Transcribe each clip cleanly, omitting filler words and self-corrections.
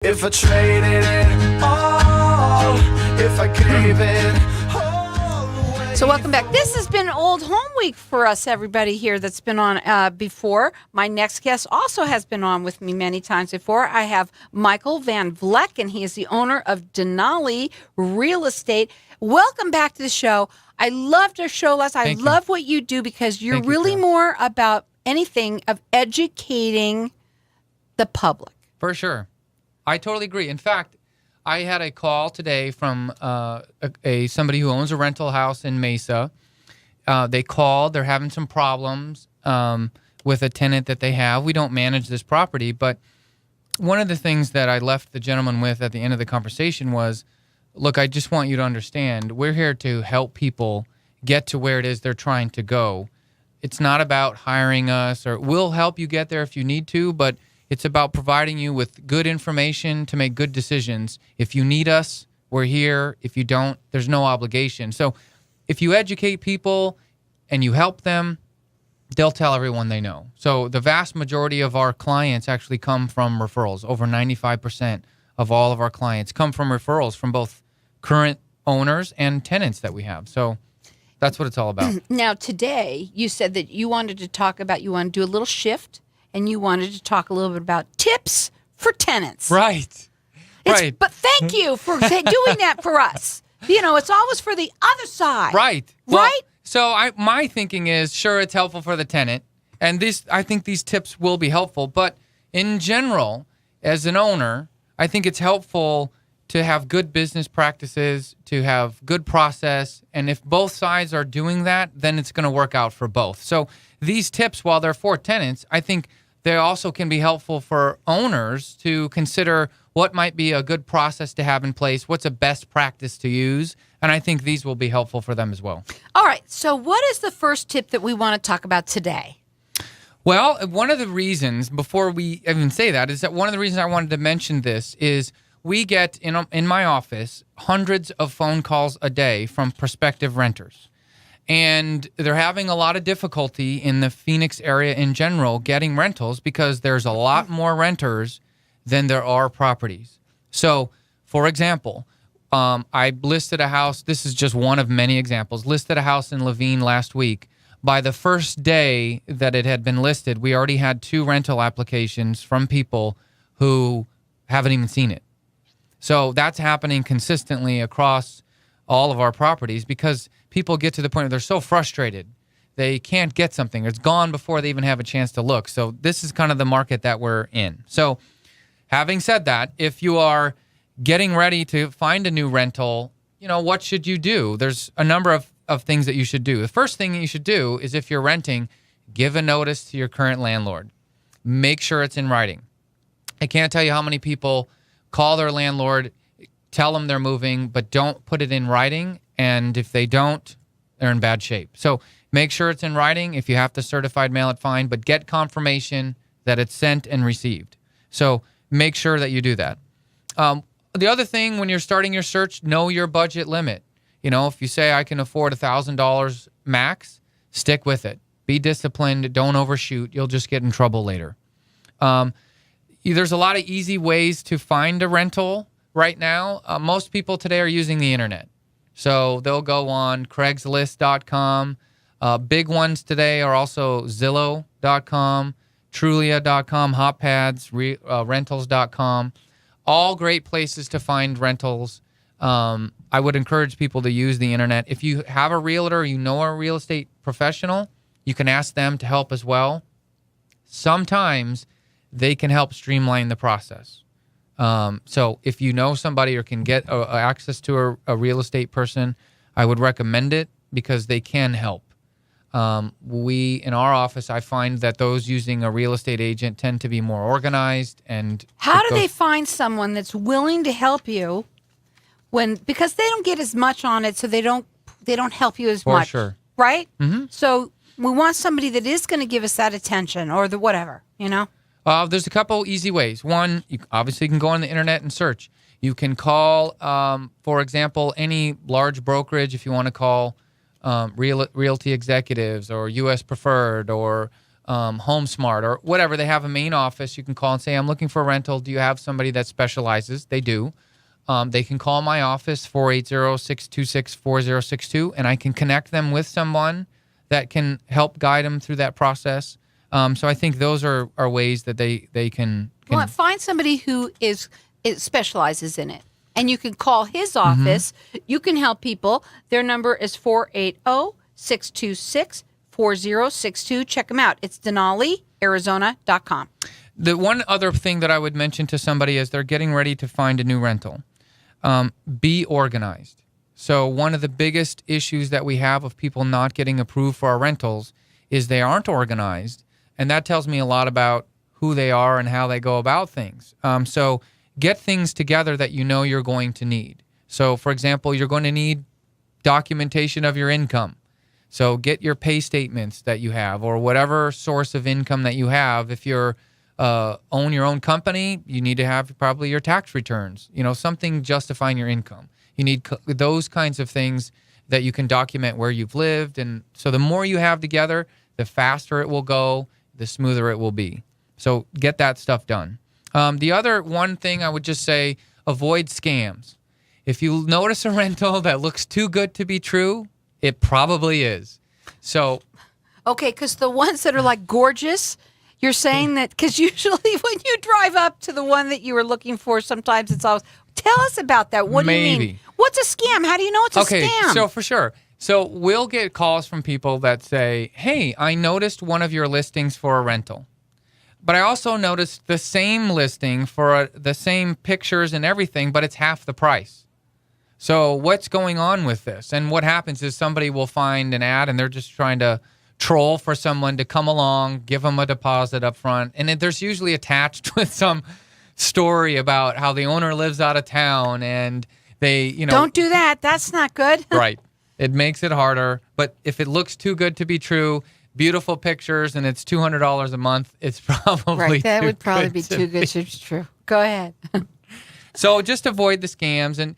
If I traded it all, if I gave it all. So welcome back. This has been Old Home Week for us, everybody here that's been on before. My next guest also has been on with me many times before. I have Michael Van Vleck, and he is the owner of Denali Real Estate. Welcome back to the show. I loved our show last. I love what you do because you're really more about anything of educating the public. For sure. I totally agree. In fact, I had a call today from somebody who owns a rental house in Mesa. They called. They're having some problems with a tenant that they have. We don't manage this property, but one of the things that I left the gentleman with at the end of the conversation was, look, I just want you to understand, we're here to help people get to where it is they're trying to go. It's not about hiring us, or we'll help you get there if you need to, but it's about providing you with good information to make good decisions. If you need us, we're here. If you don't, there's no obligation. So if you educate people and you help them, they'll tell everyone they know. So the vast majority of our clients actually come from referrals. Over 95% of all of our clients come from referrals from both current owners and tenants that we have. So that's what it's all about. Now, today, you said that you wanted to talk about, you want to do a little shift, and you wanted to talk a little bit about tips for tenants. Right. But thank you for doing that for us. You know, it's always for the other side. Right. Right? So my thinking is, sure, it's helpful for the tenant, and I think these tips will be helpful. But in general, as an owner, I think it's helpful to have good business practices, to have good process, and if both sides are doing that, then it's going to work out for both. So these tips, while they're for tenants, I think they also can be helpful for owners to consider what might be a good process to have in place, what's a best practice to use, and I think these will be helpful for them as well. All right, so what is the first tip that we want to talk about today? Well, one of the reasons, before we even say that, is that one of the reasons I wanted to mention this is we get, in my office, hundreds of phone calls a day from prospective renters. And they're having a lot of difficulty in the Phoenix area in general getting rentals because there's a lot more renters than there are properties. So, for example, I listed a house. This is just one of many examples. Listed a house in Laveen last week. By the first day that it had been listed, we already had 2 rental applications from people who haven't even seen it. So that's happening consistently across all of our properties because people get to the point where they're so frustrated. They can't get something. It's gone before they even have a chance to look. So this is kind of the market that we're in. So having said that, if you are getting ready to find a new rental, what should you do? There's a number of things that you should do. The first thing you should do is, if you're renting, give a notice to your current landlord. Make sure it's in writing. I can't tell you how many people call their landlord, tell them they're moving, but don't put it in writing. And if they don't, they're in bad shape. So make sure it's in writing. If you have to certified mail it, fine, but get confirmation that it's sent and received. So make sure that you do that. The other thing, when you're starting your search, know your budget limit. If you say I can afford $1,000 max, stick with it. Be disciplined. Don't overshoot. You'll just get in trouble later. There's a lot of easy ways to find a rental right now. Most people today are using the internet. So they'll go on Craigslist.com. Big ones today are also Zillow.com, Trulia.com, HotPads, Rentals.com. All great places to find rentals. I would encourage people to use the internet. If you have a realtor, a real estate professional, you can ask them to help as well. Sometimes they can help streamline the process. So if you know somebody or can get access to a real estate person, I would recommend it because they can help. In our office, I find that those using a real estate agent tend to be more organized. And how do they find someone that's willing to help you because they don't get as much on it, so they don't help you as much. For sure. Right? Mm-hmm. So we want somebody that is going to give us that attention or the whatever, There's a couple easy ways. One, you obviously can go on the internet and search. You can call, for example, any large brokerage if you want to call Realty Executives or U.S. Preferred or HomeSmart, or whatever. They have a main office. You can call and say, I'm looking for a rental. Do you have somebody that specializes? They do. They can call my office, 480-626-4062, and I can connect them with someone that can help guide them through that process. So I think those are ways that they can Well, find somebody who specializes in it. And you can call his office. You can help people. Their number is 480-626-4062. Check them out. It's DenaliArizona.com. The one other thing that I would mention to somebody as they're getting ready to find a new rental, be organized. So one of the biggest issues that we have of people not getting approved for our rentals is they aren't organized. And that tells me a lot about who they are and how they go about things. So get things together that you know you're going to need. So, for example, you're going to need documentation of your income. So get your pay statements that you have, or whatever source of income that you have. If you're own your own company, you need to have probably your tax returns, something justifying your income. You need those kinds of things that you can document where you've lived. And so the more you have together, the faster it will go, the smoother it will be. So get that stuff done. The other one thing I would just say, avoid scams. If you notice a rental that looks too good to be true, it probably is. So, okay, because the ones that are like gorgeous, you're saying that because usually when you drive up to the one that you were looking for, sometimes it's always, tell us about that. What do you mean? What's a scam? How do you know it's a scam? So for sure. So we'll get calls from people that say, hey, I noticed one of your listings for a rental. But I also noticed the same listing for the same pictures and everything, but it's half the price. So what's going on with this? And what happens is somebody will find an ad and they're just trying to troll for someone to come along, give them a deposit up front. And there's usually attached with some story about how the owner lives out of town and they, Don't do that. That's not good. Right. It makes it harder. But if it looks too good to be true, beautiful pictures, and it's $200 a month, it's probably right. That too would probably good be to too good to be true. Go ahead. So just avoid the scams, and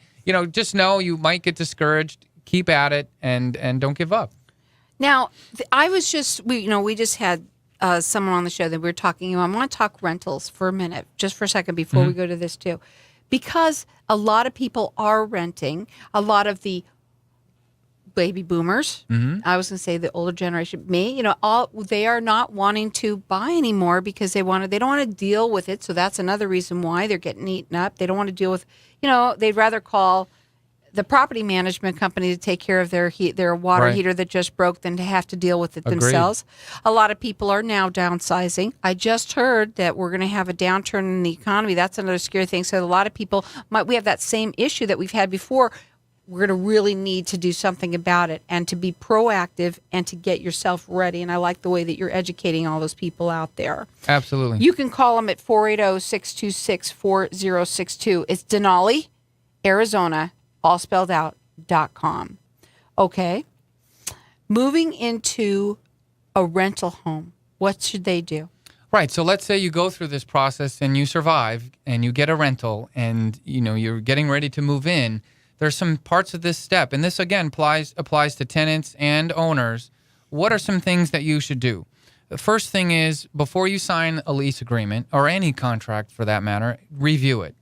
just know you might get discouraged. Keep at it, and don't give up. Now, I was just we just had someone on the show that we were talking about. I want to talk rentals for a minute, just for a second before we go to this too, because a lot of people are renting. A lot of the baby boomers, I was going to say the older generation, they are not wanting to buy anymore because they don't want to deal with it. So that's another reason why they're getting eaten up. They don't want to deal with, they'd rather call the property management company to take care of their water heater that just broke than to have to deal with it themselves. A lot of people are now downsizing. I just heard that we're going to have a downturn in the economy. That's another scary thing. So a lot of people we have that same issue that we've had before. We're going to really need to do something about it and to be proactive and to get yourself ready. And I like the way that you're educating all those people out there. Absolutely. You can call them at 480-626-4062. It's Denali, Arizona, all spelled out, .com. Okay. Moving into a rental home, what should they do? Right. So let's say you go through this process and you survive and you get a rental and, you're getting ready to move in. There's some parts of this step, and this, again, applies to tenants and owners. What are some things that you should do? The first thing is, before you sign a lease agreement, or any contract for that matter, review it.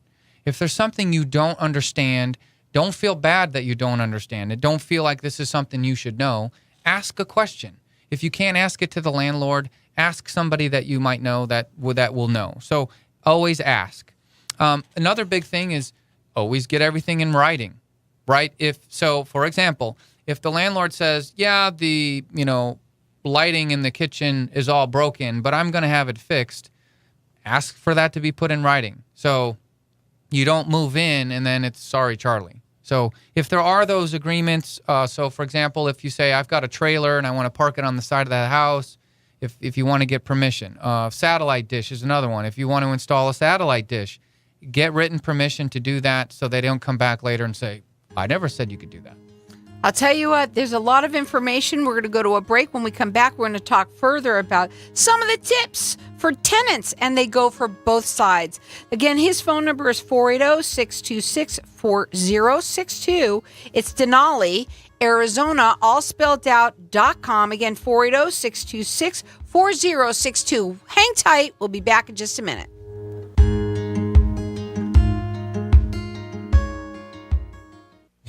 If there's something you don't understand, don't feel bad that you don't understand it. Don't feel like this is something you should know. Ask a question. If you can't ask it to the landlord, ask somebody that you might know that will know. So always ask. Another big thing is always get everything in writing. Right? For example, if the landlord says, yeah, the, lighting in the kitchen is all broken, but I'm going to have it fixed, ask for that to be put in writing. So you don't move in and then it's sorry, Charlie. So if there are those agreements, for example, if you say, I've got a trailer and I want to park it on the side of that house, if you want to get permission. Satellite dish is another one. If you want to install a satellite dish, get written permission to do that so they don't come back later and say, I never said you could do that. I'll tell you what, there's a lot of information. We're going to go to a break. When we come back, we're going to talk further about some of the tips for tenants, and they go for both sides. Again, his phone number is 480-626-4062. It's Denali, Arizona, all spelled out.com. Again, 480-626-4062. Hang tight. We'll be back in just a minute.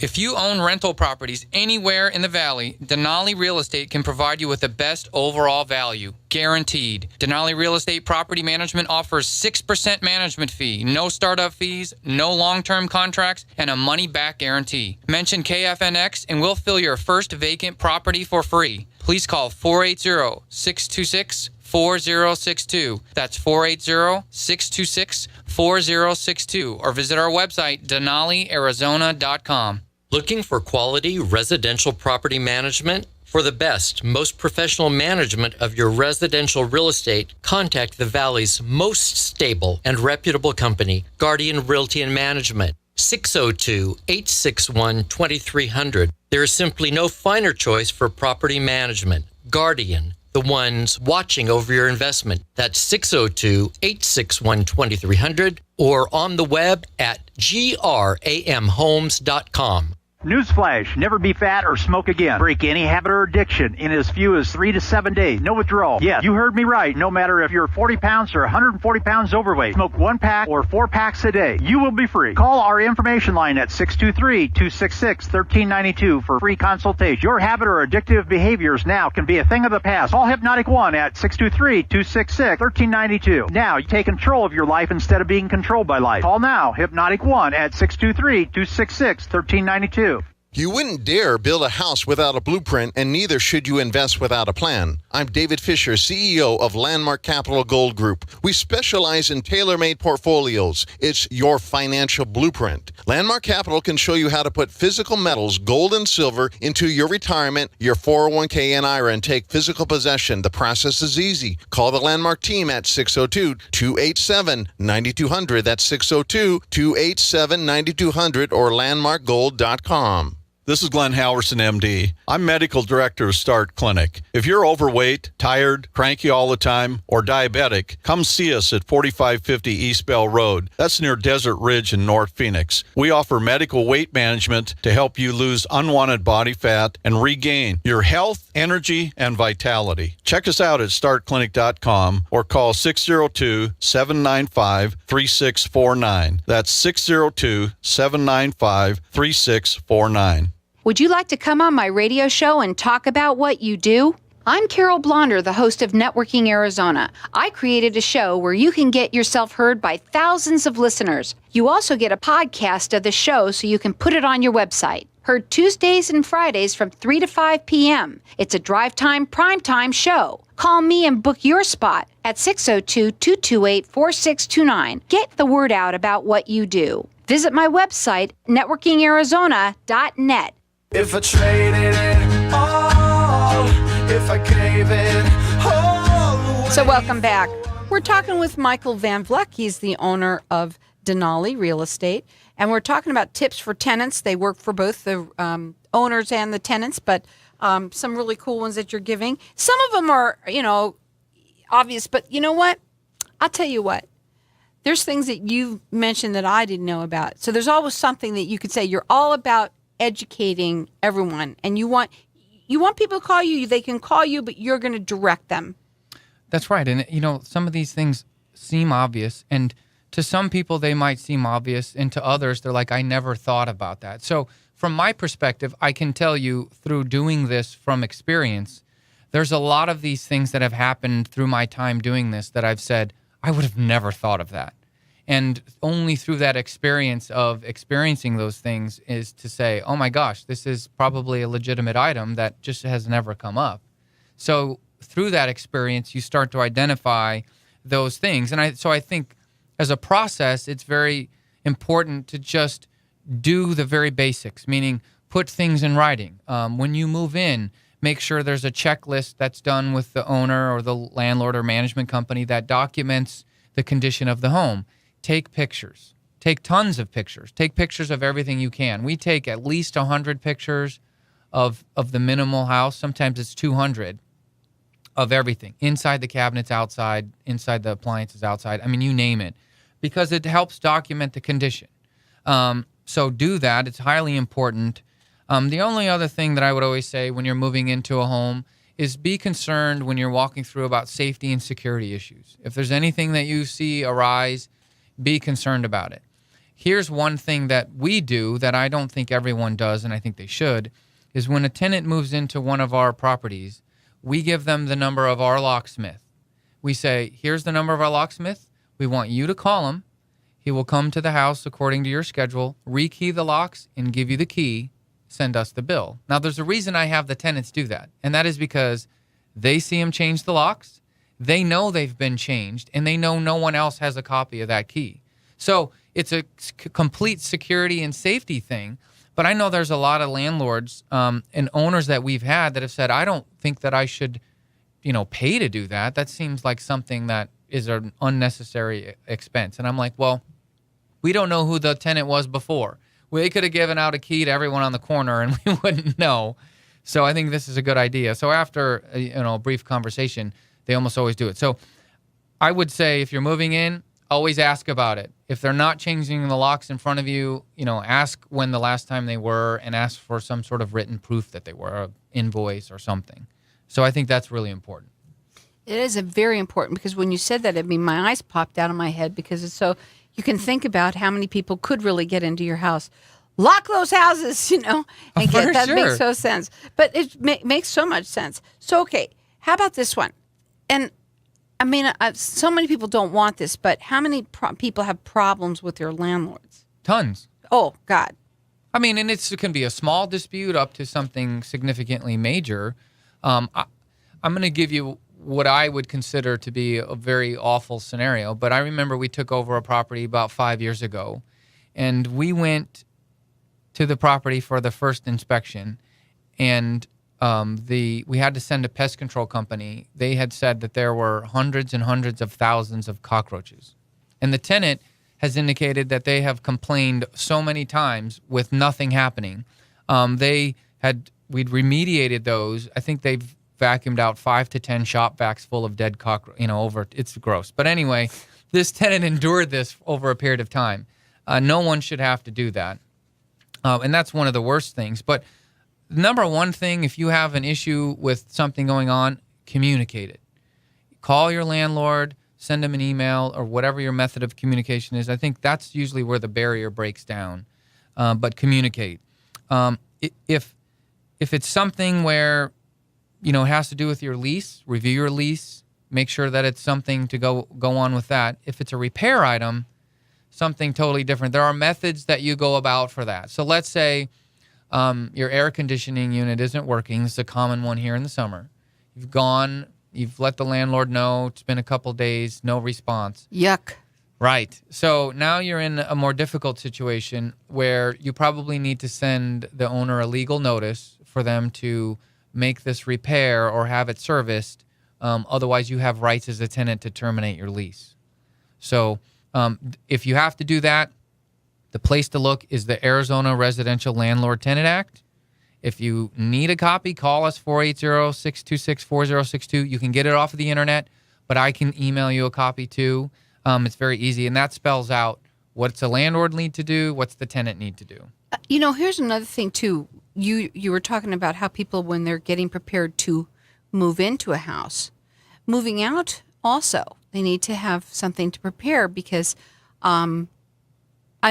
If you own rental properties anywhere in the Valley, Denali Real Estate can provide you with the best overall value, guaranteed. Denali Real Estate Property Management offers 6% management fee, no startup fees, no long-term contracts, and a money-back guarantee. Mention KFNX and we'll fill your first vacant property for free. Please call 480-626-4062. That's 480-626-4062. Or visit our website, DenaliArizona.com. Looking for quality residential property management? For the best, most professional management of your residential real estate, contact the Valley's most stable and reputable company, Guardian Realty and Management. 602-861-2300. There is simply no finer choice for property management. Guardian, the ones watching over your investment. That's 602-861-2300 or on the web at gramhomes.com. Newsflash, never be fat or smoke again. Break any habit or addiction in as few as 3 to 7 days. No withdrawal. Yes, you heard me right. No matter if you're 40 pounds or 140 pounds overweight, smoke 1 pack or 4 packs a day. You will be free. Call our information line at 623-266-1392 for free consultation. Your habit or addictive behaviors now can be a thing of the past. Call Hypnotic One at 623-266-1392. Now you take control of your life instead of being controlled by life. Call now, Hypnotic One at 623-266-1392. You wouldn't dare build a house without a blueprint, and neither should you invest without a plan. I'm David Fisher, CEO of Landmark Capital Gold Group. We specialize in tailor-made portfolios. It's your financial blueprint. Landmark Capital can show you how to put physical metals, gold and silver, into your retirement, your 401k and IRA, and take physical possession. The process is easy. Call the Landmark team at 602-287-9200. That's 602-287-9200 or landmarkgold.com. This is Glenn Halverson, MD. I'm Medical Director of Start Clinic. If you're overweight, tired, cranky all the time, or diabetic, come see us at 4550 East Bell Road. That's near Desert Ridge in North Phoenix. We offer medical weight management to help you lose unwanted body fat and regain your health, energy, and vitality. Check us out at startclinic.com or call 602-795-3649. That's 602-795-3649. Would you like to come on my radio show and talk about what you do? I'm Carol Blonder, the host of Networking Arizona. I created a show where you can get yourself heard by thousands of listeners. You also get a podcast of the show so you can put it on your website. Heard Tuesdays and Fridays from 3 to 5 p.m. It's a drive time, prime time show. Call me and book your spot at 602-228-4629. Get the word out about what you do. Visit my website, networkingarizona.net. If I traded it all, if I gave it all away. So welcome back. We're talking with Michael Van Vleck. He's the owner of Denali Real Estate. And we're talking about tips for tenants. They work for both the owners and the tenants, but some really cool ones that you're giving. Some of them are, obvious, but you know what? I'll tell you what. There's things that you mentioned that I didn't know about. So there's always something that you could say. You're all about educating everyone, and you want people to call you. They can call you, but you're going to direct them. That's right. And, some of these things seem obvious, and to some people they might seem obvious, and to others they're like, I never thought about that. So from my perspective, I can tell you through doing this from experience, there's a lot of these things that have happened through my time doing this that I've said, I would have never thought of that. And only through that experience of experiencing those things is to say, oh my gosh, this is probably a legitimate item that just has never come up. So through that experience, you start to identify those things. And I think as a process, it's very important to just do the very basics, meaning put things in writing. When you move in, make sure there's a checklist that's done with the owner or the landlord or management company that documents the condition of the home. Take pictures. Take tons of pictures. Take pictures of everything you can. We take at least 100 pictures of the minimal house. Sometimes it's 200 of everything, inside the cabinets, outside, inside the appliances, outside. I mean, you name it, because it helps document the condition. So do that. It's highly important. The only other thing that I would always say when you're moving into a home is be concerned when you're walking through about safety and security issues. If there's anything that you see arise, be concerned about it. Here's one thing that we do that I don't think everyone does, and I think they should, is when a tenant moves into one of our properties, we give them the number of our locksmith. We say, here's the number of our locksmith. We want you to call him. He will come to the house according to your schedule, rekey the locks, and give you the key. Send us the bill. Now, there's a reason I have the tenants do that, and that is because they see him change the locks. They know they've been changed, and they know no one else has a copy of that key. So it's a complete security and safety thing. But I know there's a lot of landlords and owners that we've had that have said, I don't think that I should, pay to do that. That seems like something that is an unnecessary expense. And I'm like, well, we don't know who the tenant was before. We could have given out a key to everyone on the corner and we wouldn't know. So I think this is a good idea. So after a brief conversation, they almost always do it. So I would say if you're moving in, always ask about it. If they're not changing the locks in front of you, ask when the last time they were and ask for some sort of written proof that they were, an invoice or something. So I think that's really important. It is very important because when you said that, my eyes popped out of my head because it's so, you can think about how many people could really get into your house. Lock those houses, and that sure. makes so sense. But it makes so much sense. So, okay, how about this one? And so many people don't want this, but how many people have problems with their landlords? Tons. Oh, God. And it can be a small dispute up to something significantly major. I'm going to give you what I would consider to be a very awful scenario. But I remember we took over a property about 5 years ago, and we went to the property for the first inspection, and we had to send a pest control company. They had said that there were hundreds and hundreds of thousands of cockroaches. And the tenant has indicated that they have complained so many times with nothing happening. We'd remediated those. I think they've vacuumed out 5 to 10 shop vacs full of dead cockroaches, it's gross. But anyway, this tenant endured this over a period of time. No one should have to do that. And that's one of the worst things. But number one thing, if you have an issue with something going on, communicate it. Call your landlord, send them an email, or whatever your method of communication is. I think that's usually where the barrier breaks down. But communicate. If it's something where, it has to do with your lease, review your lease, make sure that it's something to go on with that. If it's a repair item, something totally different. There are methods that you go about for that. So let's say your air conditioning unit isn't working. It's a common one here in the summer. You've let the landlord know. It's been a couple days, no response. Yuck. Right. So now you're in a more difficult situation where you probably need to send the owner a legal notice for them to make this repair or have it serviced. Otherwise, you have rights as a tenant to terminate your lease. So if you have to do that, the place to look is the Arizona Residential Landlord Tenant Act. If you need a copy, call us 480-626-4062. You can get it off of the internet, but I can email you a copy too. It's very easy, and that spells out what's the landlord need to do, what's the tenant need to do. Here's another thing too. You were talking about how people, when they're getting prepared to move into a house, moving out also, they need to have something to prepare because I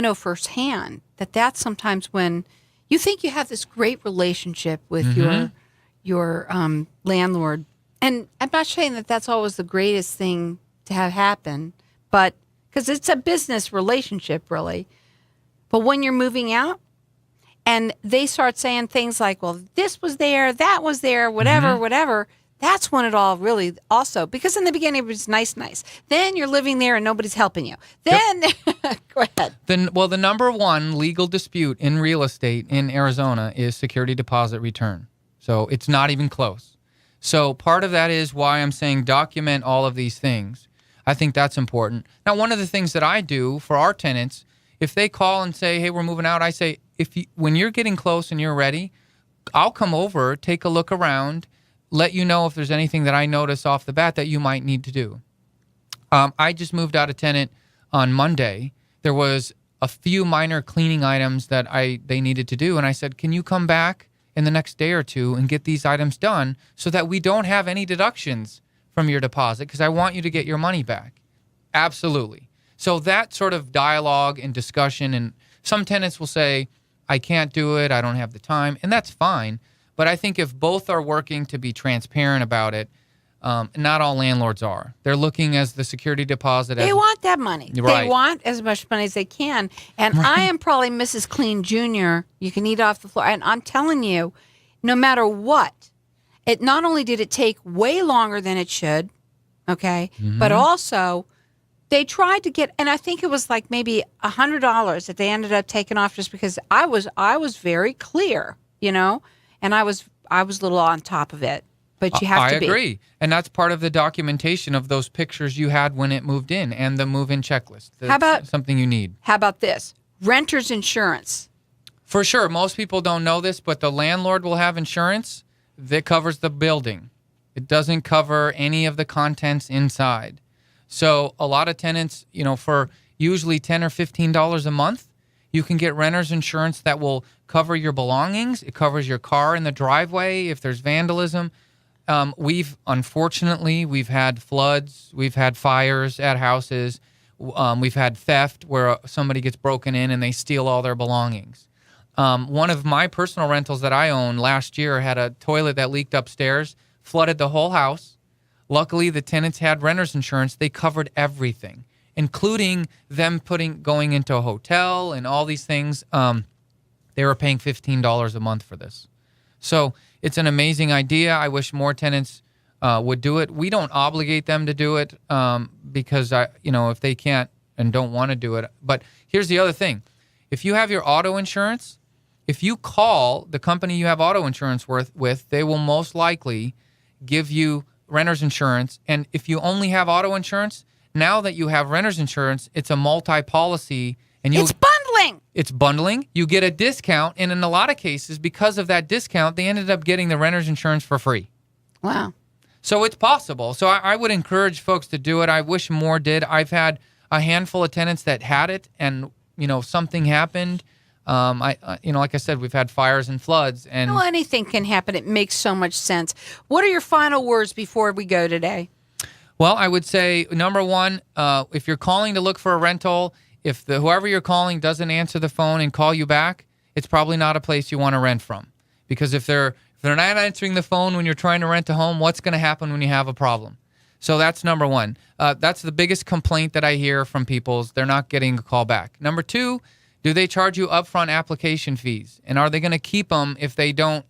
know firsthand that that's sometimes when you think you have this great relationship with your landlord. And I'm not saying that that's always the greatest thing to have happen, but because it's a business relationship, really. But when you're moving out and they start saying things like, well, this was there, that was there, whatever, that's when it all really also, because in the beginning it was nice. Then you're living there and nobody's helping you. Then, go ahead. The number one legal dispute in real estate in Arizona is security deposit return. So it's not even close. So part of that is why I'm saying document all of these things. I think that's important. Now, one of the things that I do for our tenants, if they call and say, hey, we're moving out, I say, when you're getting close and you're ready, I'll come over, take a look around, let you know if there's anything that I notice off the bat that you might need to do. I just moved out a tenant on Monday. There was a few minor cleaning items that they needed to do, and I said, can you come back in the next day or two and get these items done so that we don't have any deductions from your deposit, because I want you to get your money back. Absolutely. So that sort of dialogue and discussion, and some tenants will say, I can't do it, I don't have the time, and that's fine. But I think if both are working to be transparent about it, not all landlords are. They're looking as the security deposit. They want that money. Right. They want as much money as they can. And I am probably Mrs. Clean Jr. You can eat off the floor. And I'm telling you, no matter what, it not only did it take way longer than it should, okay, but also they tried to get, and I think it was like maybe $100 that they ended up taking off just because I was very clear, you know, and I was a little on top of it. But you have to be. I agree. And that's part of the documentation of those pictures you had when it moved in and the move-in checklist. That's how about something you need? How about this? Renter's insurance. For sure. Most people don't know this, but the landlord will have insurance that covers the building. It doesn't cover any of the contents inside. So a lot of tenants, you know, for usually $10 or $15 a month, you can get renter's insurance that will cover your belongings. It covers your car in the driveway if there's vandalism. We've had floods, we've had fires at houses, we've had theft where somebody gets broken in and they steal all their belongings. One of my personal rentals that I own last year had a toilet that leaked upstairs, flooded the whole house. Luckily, the tenants had renter's insurance. They covered everything, including them going into a hotel and all these things. They were paying $15 a month for this. So it's an amazing idea. I wish more tenants would do it. We don't obligate them to do it because, if they can't and don't want to do it. But here's the other thing. If you have your auto insurance, if you call the company you have auto insurance with, they will most likely give you renter's insurance. And if you only have auto insurance, now that you have renter's insurance, it's a multi-policy. And it's bundling. It's bundling. You get a discount. And in a lot of cases, because of that discount, they ended up getting the renter's insurance for free. Wow. So it's possible. So I would encourage folks to do it. I wish more did. I've had a handful of tenants that had it and, something happened. Like I said, we've had fires and floods. And anything can happen. It makes so much sense. What are your final words before we go today? Well, I would say, number one, if you're calling to look for a rental, if whoever you're calling doesn't answer the phone and call you back, it's probably not a place you want to rent from. Because if they're not answering the phone when you're trying to rent a home, what's going to happen when you have a problem? So that's number one. That's the biggest complaint that I hear from people is they're not getting a call back. Number two, do they charge you upfront application fees? And are they going to keep them if they don't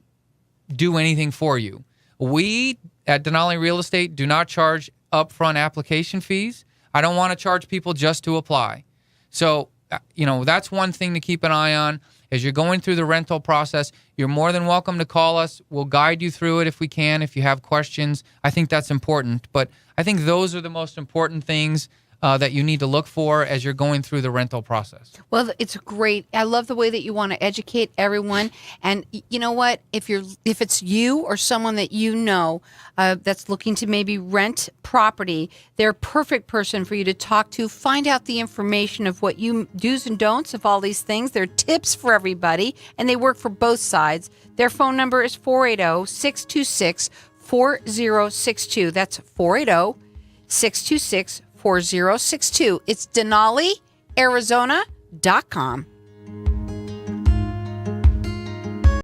do anything for you? We at Denali Real Estate do not charge upfront application fees. I don't want to charge people just to apply. So, that's one thing to keep an eye on. As you're going through the rental process, you're more than welcome to call us. We'll guide you through it if we can, if you have questions. I think that's important. But I think those are the most important things that you need to look for as you're going through the rental process. Well, it's great. I love the way that you want to educate everyone. And you know what? If it's you or someone that you know that's looking to maybe rent property, they're a perfect person for you to talk to. Find out the information of what you do's and don'ts of all these things. They're tips for everybody, and they work for both sides. Their phone number is 480-626-4062. That's 480-626-4062. It's DenaliArizona.com.